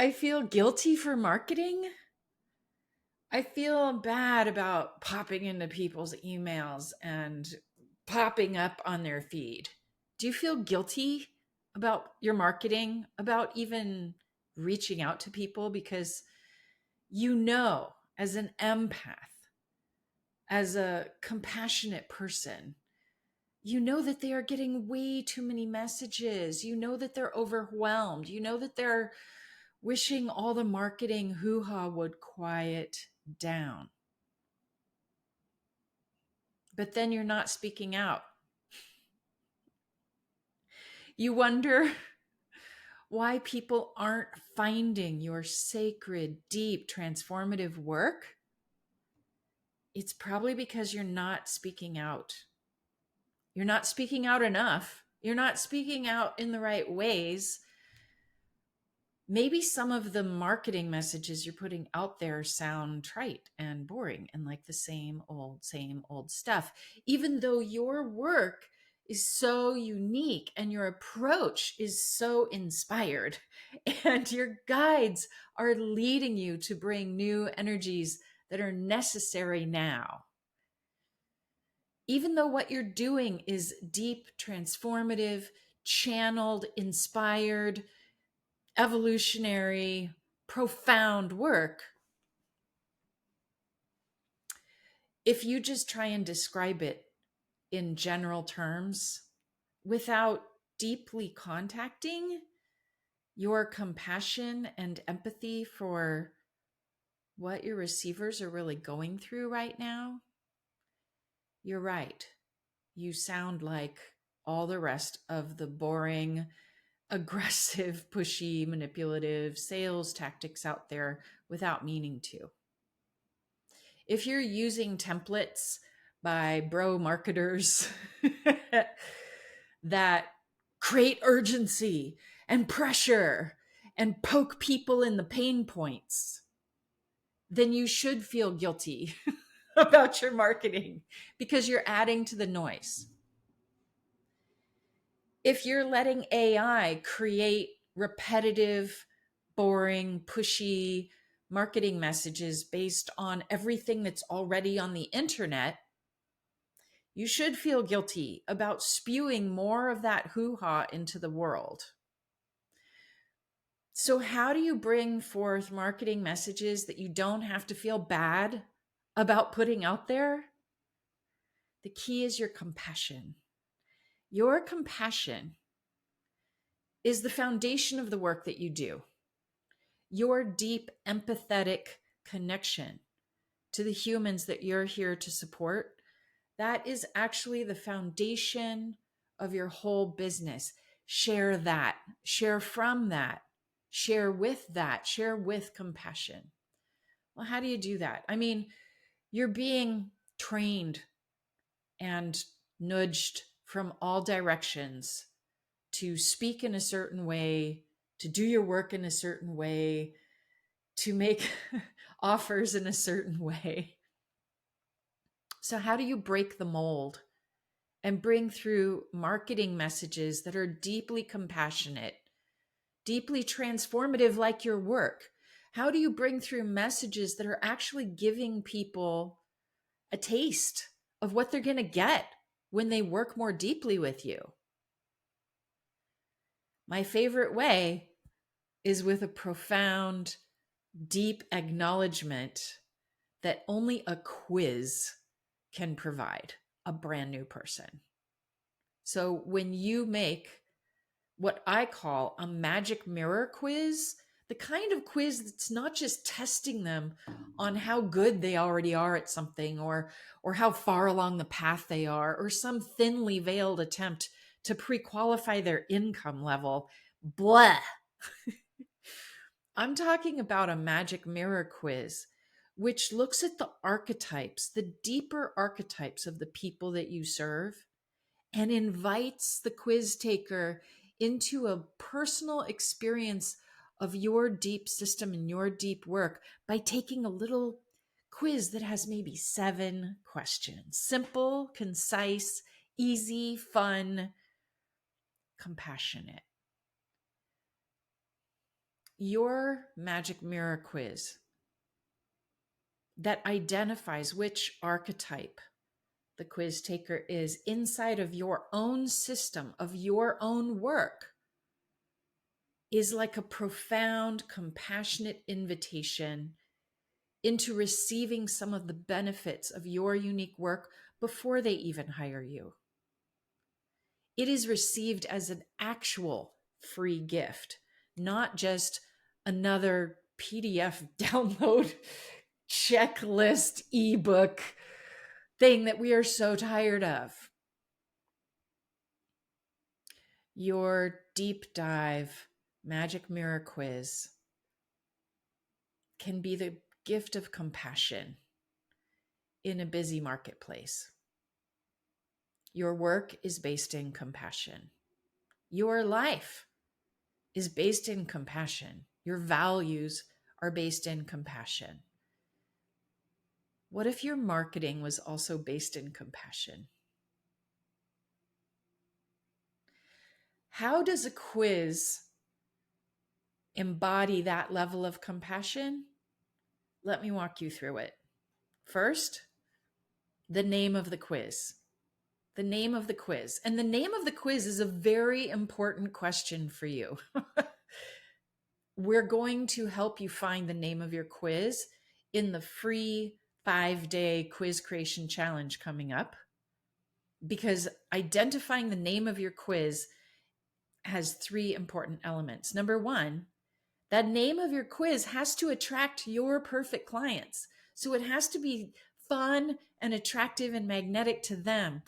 I feel guilty for marketing. I feel bad about popping into people's emails and popping up on their feed. Do you feel guilty about your marketing, about even reaching out to people? Because as an empath, as a compassionate person, that they are getting way too many messages. You know that they're overwhelmed. You know that they're wishing all the marketing hoo-ha would quiet down. But then you're not speaking out. You wonder why people aren't finding your sacred, deep, transformative work. It's probably because you're not speaking out. You're not speaking out enough. You're not speaking out in the right ways. Maybe some of the marketing messages you're putting out there sound trite and boring and like the same old stuff, even though your work is so unique and your approach is so inspired and your guides are leading you to bring new energies that are necessary now. Even though what you're doing is deep, transformative, channeled, inspired, evolutionary, profound work, if you just try and describe it in general terms without deeply contacting your compassion and empathy for what your receivers are really going through right now, you're right. You sound like all the rest of the boring, aggressive, pushy, manipulative sales tactics out there without meaning to. If you're using templates by bro marketers that create urgency and pressure and poke people in the pain points, then you should feel guilty about your marketing because you're adding to the noise. If you're letting AI create repetitive, boring, pushy marketing messages based on everything that's already on the internet, you should feel guilty about spewing more of that hoo-ha into the world. So how do you bring forth marketing messages that you don't have to feel bad about putting out there? The key is your compassion. Your compassion is the foundation of the work that you do. Your deep, empathetic connection to the humans that you're here to support, that is actually the foundation of your whole business. Share that, share from that, share with compassion. Well, how do you do that? I mean, you're being trained and nudged from all directions to speak in a certain way, to do your work in a certain way, to make offers in a certain way. So how do you break the mold and bring through marketing messages that are deeply compassionate, deeply transformative like your work? How do you bring through messages that are actually giving people a taste of what they're going to get when they work more deeply with you? My favorite way is with a profound, deep acknowledgement that only a quiz can provide a brand new person. So when you make what I call a magic mirror quiz, the kind of quiz that's not just testing them on how good they already are at something or how far along the path they are, or some thinly veiled attempt to pre-qualify their income level. Blah. I'm talking about a magic mirror quiz, which looks at the archetypes, the deeper archetypes of the people that you serve, and invites the quiz taker into a personal experience of your deep system and your deep work by taking a little quiz that has maybe 7 questions. Simple, concise, easy, fun, compassionate. your magic mirror quiz that identifies which archetype the quiz taker is inside of your own system, of your own work, is like a profound, compassionate invitation into receiving some of the benefits of your unique work before they even hire you. It is received as an actual free gift, not just another PDF download checklist ebook thing that we are so tired of. Your deep dive magic mirror quiz can be the gift of compassion in a busy marketplace. Your work is based in compassion. Your life is based in compassion. Your values are based in compassion. What if your marketing was also based in compassion? How does a quiz embody that level of compassion? Let me walk you through it. First, the name of the quiz. The name of the quiz. And the name of the quiz is a very important question for you. We're going to help you find the name of your quiz in the free 5-day quiz creation challenge coming up, because identifying the name of your quiz has 3 important elements. Number 1, that name of your quiz has to attract your perfect clients. So it has to be fun and attractive and magnetic to them.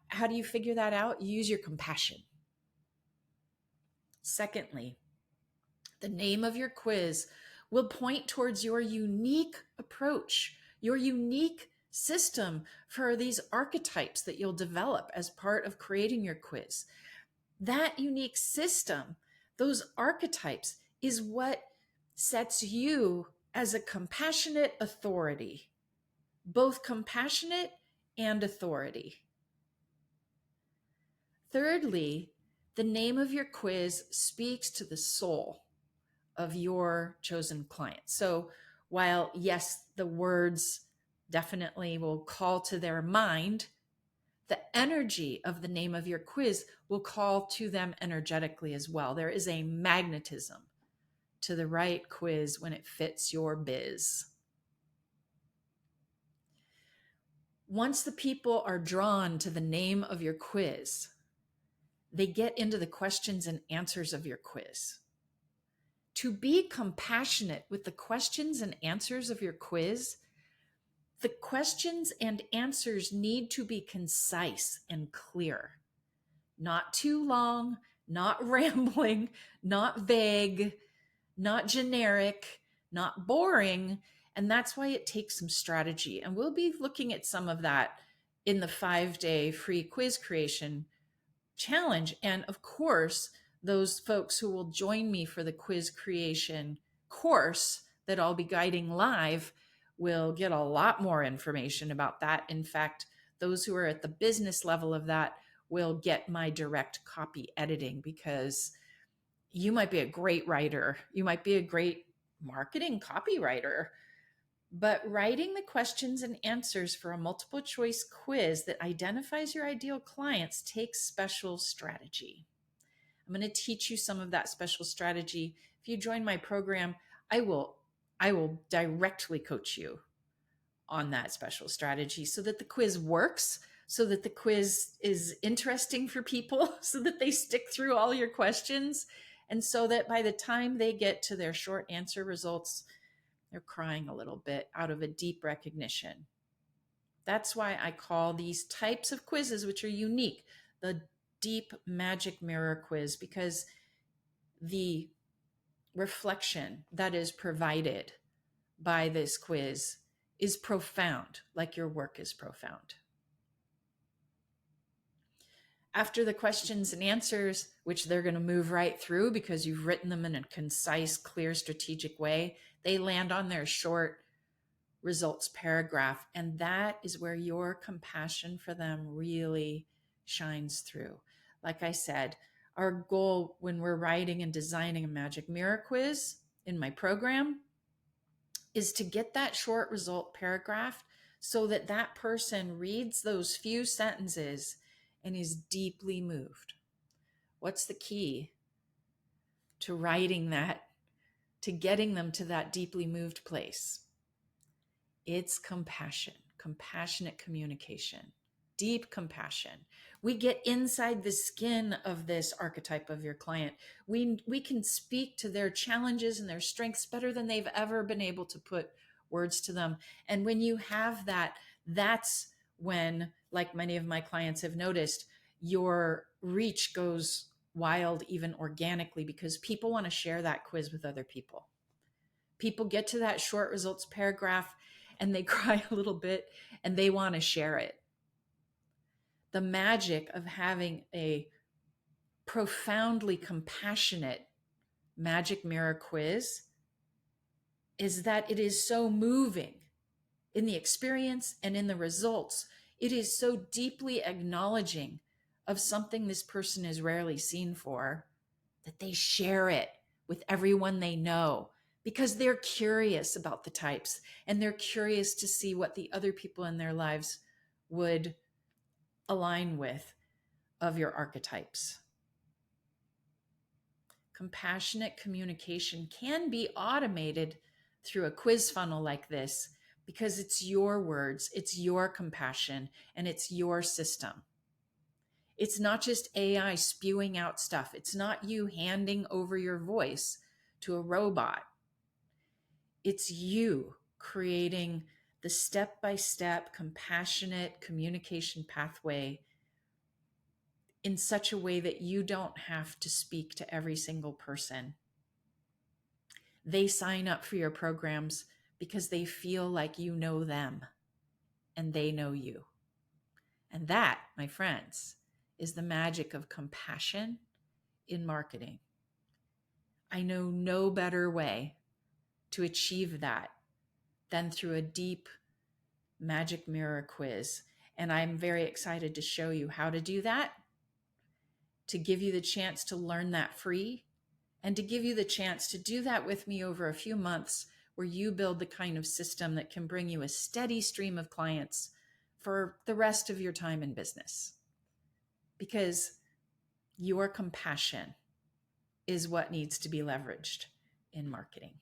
How do you figure that out? You use your compassion. Secondly, the name of your quiz will point towards your unique approach, your unique system for these archetypes that you'll develop as part of creating your quiz. That unique system, those archetypes, is what sets you as a compassionate authority, both compassionate and authority. Thirdly, the name of your quiz speaks to the soul of your chosen client. So while, yes, the words definitely will call to their mind, the energy of the name of your quiz will call to them energetically as well. There is a magnetism to the right quiz when it fits your biz. Once the people are drawn to the name of your quiz, they get into the questions and answers of your quiz. To be compassionate with the questions and answers of your quiz, the questions and answers need to be concise and clear. Not too long, not rambling, not vague, not generic, not boring. And that's why it takes some strategy. And we'll be looking at some of that in the 5-day free quiz creation challenge. And of course, those folks who will join me for the quiz creation course that I'll be guiding live will get a lot more information about that. In fact, those who are at the business level of that will get my direct copy editing, because you might be a great writer. You might be a great marketing copywriter, but writing the questions and answers for a multiple choice quiz that identifies your ideal clients takes special strategy. I'm going to teach you some of that special strategy. If you join my program, I will directly coach you on that special strategy so that the quiz works, so that the quiz is interesting for people, so that they stick through all your questions, and so that by the time they get to their short answer results, they're crying a little bit out of a deep recognition. That's why I call these types of quizzes, which are unique, the deep magic mirror quiz, because the reflection that is provided by this quiz is profound, like your work is profound. After the questions and answers, which they're going to move right through because you've written them in a concise, clear, strategic way, they land on their short results paragraph. And that is where your compassion for them really shines through. Like I said, our goal when we're writing and designing a magic mirror quiz in my program is to get that short result paragraph so that that person reads those few sentences and is deeply moved. What's the key to writing that, to getting them to that deeply moved place? It's compassion, compassionate communication, deep compassion. We get inside the skin of this archetype of your client. We can speak to their challenges and their strengths better than they've ever been able to put words to them. And when you have that, that's when, like many of my clients have noticed, your reach goes wild, even organically, because people want to share that quiz with other people. People get to that short results paragraph and they cry a little bit and they want to share it. The magic of having a profoundly compassionate magic mirror quiz is that it is so moving in the experience and in the results. It is so deeply acknowledging of something this person is rarely seen for that they share it with everyone they know, because they're curious about the types and they're curious to see what the other people in their lives would align with of your archetypes. Compassionate communication can be automated through a quiz funnel like this because it's your words, it's your compassion, and it's your system. It's not just AI spewing out stuff. It's not you handing over your voice to a robot. It's you creating the step-by-step compassionate communication pathway in such a way that you don't have to speak to every single person. They sign up for your programs because they feel like you know them and they know you. And that, my friends, is the magic of compassion in marketing. I know no better way to achieve that than through a deep magic mirror quiz. And I'm very excited to show you how to do that, to give you the chance to learn that free, and to give you the chance to do that with me over a few months, where you build the kind of system that can bring you a steady stream of clients for the rest of your time in business. Because your compassion is what needs to be leveraged in marketing.